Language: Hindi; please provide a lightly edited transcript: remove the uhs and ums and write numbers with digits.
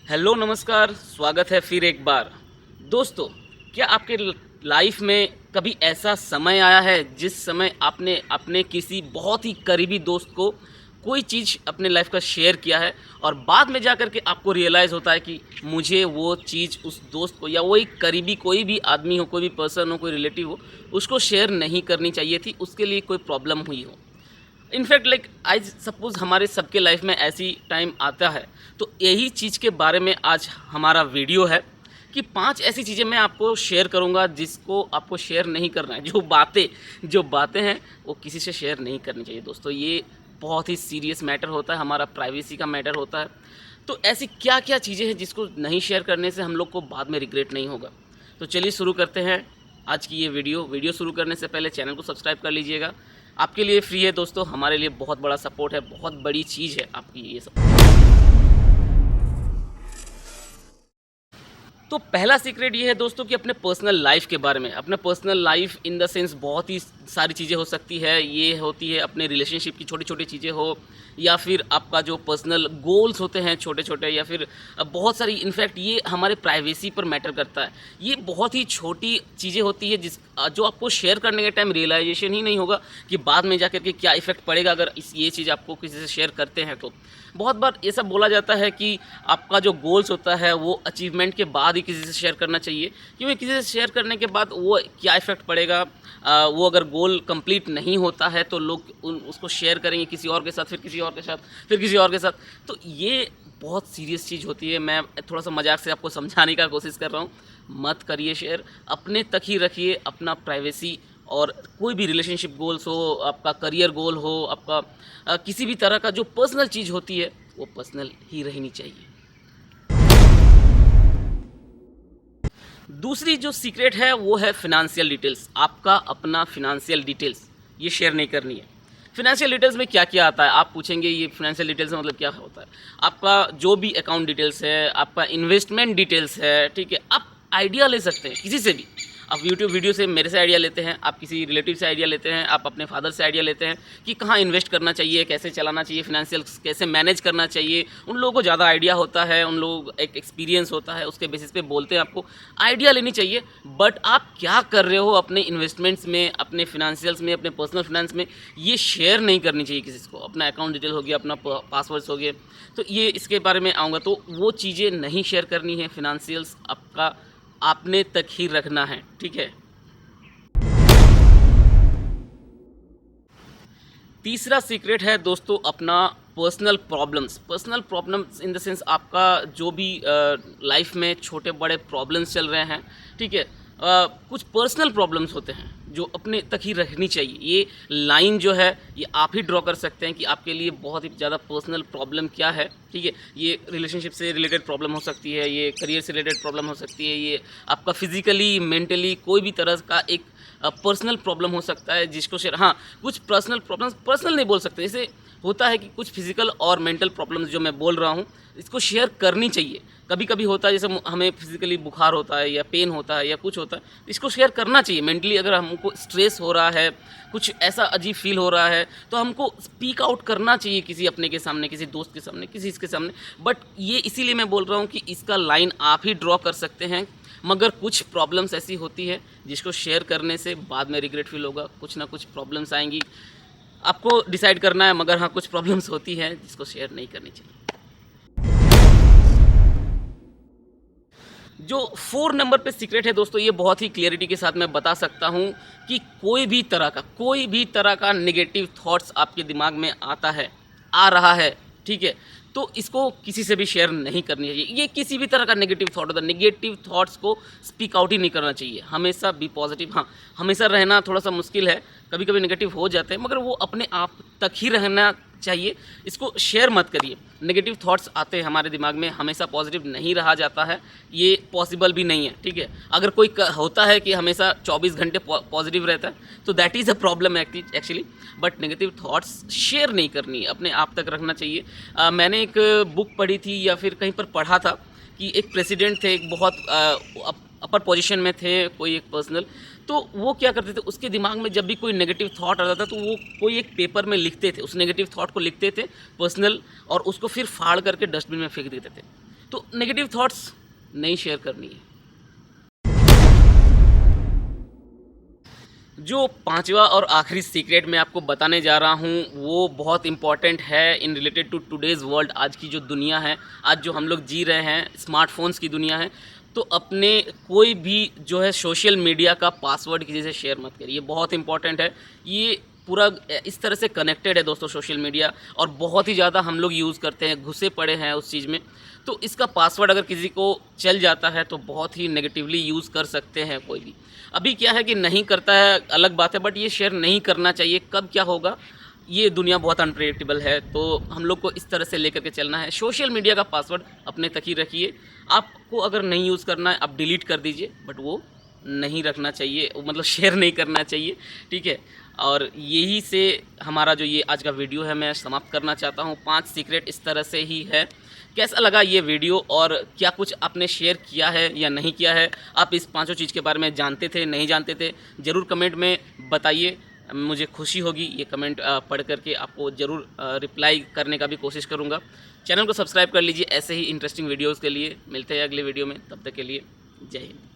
हेलो नमस्कार, स्वागत है फिर एक बार। दोस्तों, क्या आपके लाइफ में कभी ऐसा समय आया है जिस समय आपने अपने किसी बहुत ही करीबी दोस्त को कोई चीज़ अपने लाइफ का शेयर किया है और बाद में जा कर के आपको रियलाइज़ होता है कि मुझे वो चीज़ उस दोस्त को या वो एक करीबी कोई भी आदमी हो, कोई भी पर्सन हो, कोई रिलेटिव हो, उसको शेयर नहीं करनी चाहिए थी, उसके लिए कोई प्रॉब्लम हुई हो। इनफैक्ट लाइक आई सपोज हमारे सबके लाइफ में ऐसी टाइम आता है, तो यही चीज़ के बारे में आज हमारा वीडियो है कि 5 ऐसी चीज़ें मैं आपको शेयर करूंगा जिसको आपको शेयर नहीं करना है। जो बातें हैं वो किसी से शेयर नहीं करनी चाहिए। दोस्तों, ये बहुत ही सीरियस मैटर होता है, हमारा प्राइवेसी का मैटर होता है। तो ऐसी क्या क्या चीज़ें हैं जिसको नहीं शेयर करने से हम लोग को बाद में रिग्रेट नहीं होगा। तो चलिए शुरू करते हैं आज की ये वीडियो शुरू करने से पहले चैनल को सब्सक्राइब कर लीजिएगा। आपके लिए फ्री है दोस्तों, हमारे लिए बहुत बड़ा सपोर्ट है, बहुत बड़ी चीज़ है आपकी ये सब। तो पहला सीक्रेट ये है दोस्तों कि अपने पर्सनल लाइफ के बारे में, अपने personal life in the sense बहुत ही सारी चीज़ें हो सकती है। ये होती है अपने रिलेशनशिप की छोटी छोटी चीज़ें हो, या फिर आपका जो पर्सनल गोल्स होते हैं छोटे छोटे, या फिर बहुत सारी, इनफैक्ट ये हमारे प्राइवेसी पर मैटर करता है। ये बहुत ही छोटी चीज़ें होती है जो आपको शेयर करने के टाइम रियलाइजेशन ही नहीं होगा कि बाद में जाकर के क्या इफेक्ट पड़ेगा अगर ये चीज़ आपको किसी से शेयर करते हैं। तो बहुत बार ये सब बोला जाता है कि आपका जो गोल्स होता है वो अचीवमेंट के बाद ही किसी से शेयर करना चाहिए, क्योंकि किसी से शेयर करने के बाद वो क्या इफ़ेक्ट पड़ेगा। वो अगर गोल कंप्लीट नहीं होता है तो लोग उसको शेयर करेंगे किसी और के साथ, फिर किसी और के साथ, फिर किसी और के साथ। तो ये बहुत सीरियस चीज़ होती है। मैं थोड़ा सा मजाक से आपको समझाने का कोशिश कर रहा हूँ, मत करिए शेयर, अपने तक ही रखिए अपना प्राइवेसी। और कोई भी रिलेशनशिप गोल्स हो, आपका करियर गोल हो, आपका किसी भी तरह का जो पर्सनल चीज़ होती है वो पर्सनल ही रहनी चाहिए। दूसरी जो सीक्रेट है वो है फिनेंशियल डिटेल्स। आपका अपना फिनेंशियल डिटेल्स ये शेयर नहीं करनी है। फिनेंशियल डिटेल्स में क्या क्या आता है आप पूछेंगे, ये फिनेंशियल डिटेल्स में मतलब क्या होता है। आपका जो भी अकाउंट डिटेल्स है, आपका इन्वेस्टमेंट डिटेल्स है, ठीक है। आप आइडिया ले सकते हैं किसी से भी। आप यूट्यूब वीडियो से मेरे से आइडिया लेते हैं, आप किसी रिलेटिव से आइडिया लेते हैं, आप अपने फादर से आइडिया लेते हैं कि कहाँ इन्वेस्ट करना चाहिए, कैसे चलाना चाहिए, फिनेंशियल कैसे मैनेज करना चाहिए। उन लोगों को ज़्यादा आइडिया होता है, उन लोग एक एक्सपीरियंस होता है, उसके बेसिस पे बोलते हैं। आपको आइडिया लेनी चाहिए, बट आप क्या कर रहे हो अपने इन्वेस्टमेंट्स में, अपने फिनेंशियल्स में, अपने पर्सनल फाइनेंस में, ये शेयर नहीं करनी चाहिए किसी को। अपना अकाउंट डिटेल हो गया, अपना पासवर्ड्स हो गए, तो ये इसके बारे में आऊँगा। तो वो चीज़ें नहीं शेयर करनी है। फिनेंशियल्स आपका आपने तक ही रखना है, ठीक है। तीसरा सीक्रेट है दोस्तों अपना personal problems in the sense आपका जो भी लाइफ में छोटे बड़े प्रॉब्लम्स चल रहे हैं, ठीक है। कुछ पर्सनल प्रॉब्लम्स होते हैं जो अपने तक ही रखनी चाहिए। ये लाइन जो है ये आप ही ड्रॉ कर सकते हैं कि आपके लिए बहुत ही ज़्यादा पर्सनल प्रॉब्लम क्या है, ठीक है। ये रिलेशनशिप से रिलेटेड प्रॉब्लम हो सकती है, ये करियर से रिलेटेड प्रॉब्लम हो सकती है, ये आपका फिजिकली मेंटली कोई भी तरह का एक पर्सनल प्रॉब्लम हो सकता है जिसको शेयर। हाँ, कुछ पर्सनल प्रॉब्लम्स पर्सनल नहीं बोल सकते, जैसे होता है कि कुछ फिजिकल और मेंटल प्रॉब्लम्स जो मैं बोल रहा हूँ इसको शेयर करनी चाहिए। कभी कभी होता है जैसे हमें फिजिकली बुखार होता है या पेन होता है या कुछ होता है, इसको शेयर करना चाहिए। मेंटली अगर हमको स्ट्रेस हो रहा है, कुछ ऐसा अजीब फील हो रहा है, तो हमको स्पीक आउट करना चाहिए किसी अपने के सामने, किसी दोस्त के सामने, किसी इसके सामने। बट ये इसीलिए मैं बोल रहा हूँ कि इसका लाइन आप ही ड्रॉ कर सकते हैं। मगर कुछ प्रॉब्लम्स ऐसी होती है जिसको शेयर करने से बाद में रिग्रेट फील होगा, कुछ ना कुछ प्रॉब्लम्स आएंगी, आपको डिसाइड करना है। मगर हाँ, कुछ प्रॉब्लम्स होती हैं जिसको शेयर नहीं करनी चाहिए। जो 4 नंबर पे सीक्रेट है दोस्तों, ये बहुत ही क्लियरिटी के साथ मैं बता सकता हूँ कि कोई भी तरह का नेगेटिव थॉट्स आपके दिमाग में आ रहा है, ठीक है, तो इसको किसी से भी शेयर नहीं करनी चाहिए। ये किसी भी तरह का नेगेटिव थॉट होता है, नेगेटिव थॉट्स को स्पीक आउट ही नहीं करना चाहिए। हमेशा बी पॉजिटिव। हाँ, हमेशा रहना थोड़ा सा मुश्किल है, कभी कभी नेगेटिव हो जाते हैं, मगर वो अपने आप तक ही रहना चाहिए। इसको शेयर मत करिए। नेगेटिव थॉट्स आते हैं हमारे दिमाग में, हमेशा पॉजिटिव नहीं रहा जाता है, ये पॉसिबल भी नहीं है, ठीक है। अगर कोई होता है कि हमेशा 24 घंटे पॉजिटिव रहता है तो that is a problem actually. But negative thoughts share नहीं करनी, अपने आप तक रखना चाहिए। मैंने एक बुक पढ़ी थी या फिर कहीं पर पढ़ा था कि एक प्रेसिडेंट थे, एक बहुत अपर पोजीशन में थे, कोई एक पर्सनल, तो वो क्या करते थे, उसके दिमाग में जब भी कोई नेगेटिव थॉट आता था तो वो कोई एक पेपर में लिखते थे, उस नेगेटिव थॉट को लिखते थे पर्सनल, और उसको फिर फाड़ करके डस्टबिन में फेंक देते थे। तो नेगेटिव थॉट्स नहीं शेयर करनी है। जो पांचवा और आखिरी सीक्रेट मैं आपको बताने जा रहा हूँ वो बहुत इंपॉर्टेंट है in related to today's world. आज की जो दुनिया है, आज जो हम लोग जी रहे हैं, स्मार्टफोन्स की दुनिया है, तो अपने कोई भी जो है सोशल मीडिया का पासवर्ड किसी से शेयर मत करिए। बहुत इंपॉर्टेंट है ये, पूरा इस तरह से कनेक्टेड है दोस्तों सोशल मीडिया, और बहुत ही ज़्यादा हम लोग यूज़ करते हैं, घुसे पड़े हैं उस चीज़ में। तो इसका पासवर्ड अगर किसी को चल जाता है तो बहुत ही नेगेटिवली यूज़ कर सकते हैं कोई भी। अभी क्या है कि नहीं करता है अलग बात है, बट ये शेयर नहीं करना चाहिए। कब क्या होगा, ये दुनिया बहुत अनप्रेडिक्टेबल है, तो हम लोग को इस तरह से लेकर के चलना है। सोशल मीडिया का पासवर्ड अपने तक ही रखिए। आपको अगर नहीं यूज़ करना है आप डिलीट कर दीजिए, बट वो नहीं रखना चाहिए, मतलब शेयर नहीं करना चाहिए, ठीक है। और यही से हमारा जो ये आज का वीडियो है मैं समाप्त करना चाहता हूँ। 5 सीक्रेट इस तरह से ही है। कैसा लगा ये वीडियो और क्या कुछ आपने शेयर किया है या नहीं किया है? आप इस पांचों चीज़ के बारे में जानते थे, नहीं जानते थे? ज़रूर कमेंट में बताइए, मुझे खुशी होगी ये कमेंट पढ़ करके आपको ज़रूर रिप्लाई करने का भी कोशिश करूँगा। चैनल को सब्सक्राइब कर लीजिए ऐसे ही इंटरेस्टिंग वीडियोज़ के लिए। मिलते हैं अगले वीडियो में, तब तक के लिए जय हिंद।